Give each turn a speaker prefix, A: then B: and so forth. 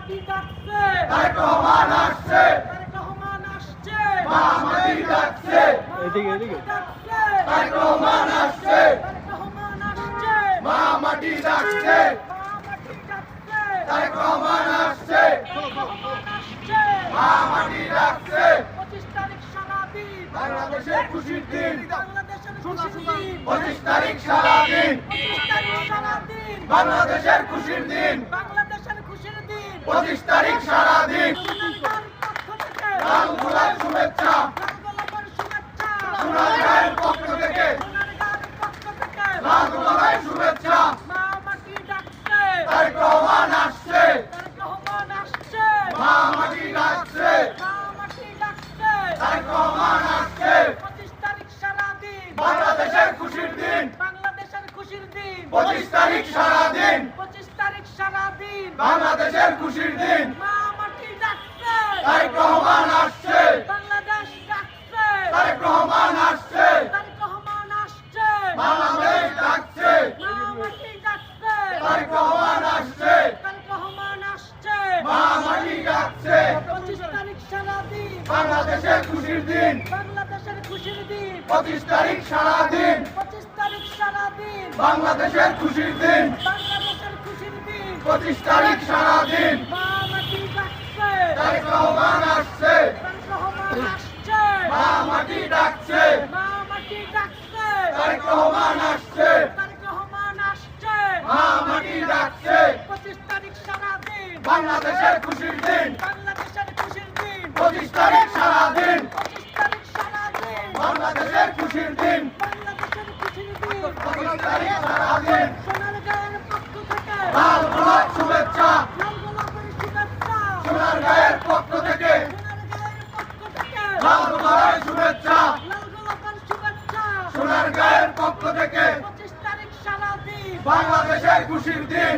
A: মাটি ডাকছে,
B: তারেক রহমান আসছে,
A: তারেক রহমান আসছে,
B: মা মাটি ডাকছে,
A: এদিকে ডাকছে,
B: তারেক রহমান আসছে,
A: তারেক রহমান আসছে,
B: মা মাটি ডাকছে,
A: মাটি ডাকছে,
B: তারেক রহমান আসছে,
A: তারেক রহমান আসছে,
B: মা মাটি ডাকছে।
A: 25 তারিখ সারাদিন
B: বাংলাদেশের খুশির দিন,
A: বাংলাদেশের খুশির দিন,
B: 25 তারিখ সারাদিন,
A: 25 তারিখ সারাদিন
B: বাংলাদেশের খুশির দিন,
A: বাংলাদেশের খুশির দিন,
B: 25 তারিখ সারাদিন।
A: সোনারগাঁর পক্ষ থেকে
B: লাল গোলাপ শুভেচ্ছা,
A: লাল গোলাপের শুভেচ্ছা,
B: সোনারগাঁয়ের পক্ষ থেকে
A: সোনারগাঁর পক্ষ থেকে
B: লাল গোলাপের শুভেচ্ছা।
A: মা মাটি ডাকছে,
B: তারেক রহমান আসছে,
A: তারেক রহমান আসছে,
B: মা মাটি ডাকছে,
A: মা মাটি ডাকছে,
B: তারেক রহমান আসছে।
A: 25 তারিখ সারাদিন
B: বাংলাদেশের খুশির দিন,
A: বাংলাদেশের খুশির দিন,
B: 25 তারিখ সারাদিন,
A: 25 তারিখ সারাদিন
B: বাংলাদেশের খুশির দিন।
A: মা মাটি ডাকছে,
B: তারেক রহমান আসছে,
A: বাংলাদেশ ডাকছে,
B: তারেক রহমান আসছে,
A: তারেক রহমান আসছে,
B: বাংলাদেশ ডাকছে,
A: মা মাটি ডাকছে,
B: তারেক রহমান আসছে,
A: তারেক রহমান আসছে,
B: মা মাটি ডাকছে।
A: 25 তারিখ সারাদিন
B: বাংলাদেশের খুশির দিন,
A: বাংলাদেশের খুশির দিন,
B: 25 তারিখ সারাদিন,
A: 25 তারিখ সারাদিন
B: বাংলাদেশের খুশির দিন,
A: বাংলাদেশের খুশির দিন,
B: 25 তারিখ সারাদিন।
A: মা মাটি ডাকছে,
B: তারেক রহমান আসছে,
A: তারেক রহমান আসছে,
B: মা মাটি ডাকছে,
A: মা মাটি ডাকছে,
B: তারেক রহমান আসছে,
A: তারেক রহমান আসছে,
B: মা মাটি ডাকছে।
A: 25 তারিখ সারাদিন
B: বাংলাদেশের খুশির দিন,
A: বাংলাদেশের খুশির দিন,
B: 25 তারিখ সারাদিন,
A: 25 তারিখ সারাদিন
B: বাংলাদেশের খুশির দিন,
A: বাংলাদেশের খুশির দিন,
B: 25 তারিখ সারাদিন।
A: সোনারগাঁয়ের পক্ষ থেকে
B: লাল গোলাপ শুভেচ্ছা,
A: লাল গোলাপের শুভেচ্ছা,
B: সোনারগাঁয়ের পক্ষ থেকে
A: সোনারগাঁয়ের পক্ষ থেকে
B: লাল গোলাপের শুভেচ্ছা,
A: লাল গোলাপের শুভেচ্ছা,
B: সোনারগাঁয়ের পক্ষ থেকে
A: 25 তারিখ সারাদিন
B: বাংলাদেশের খুশির দিন।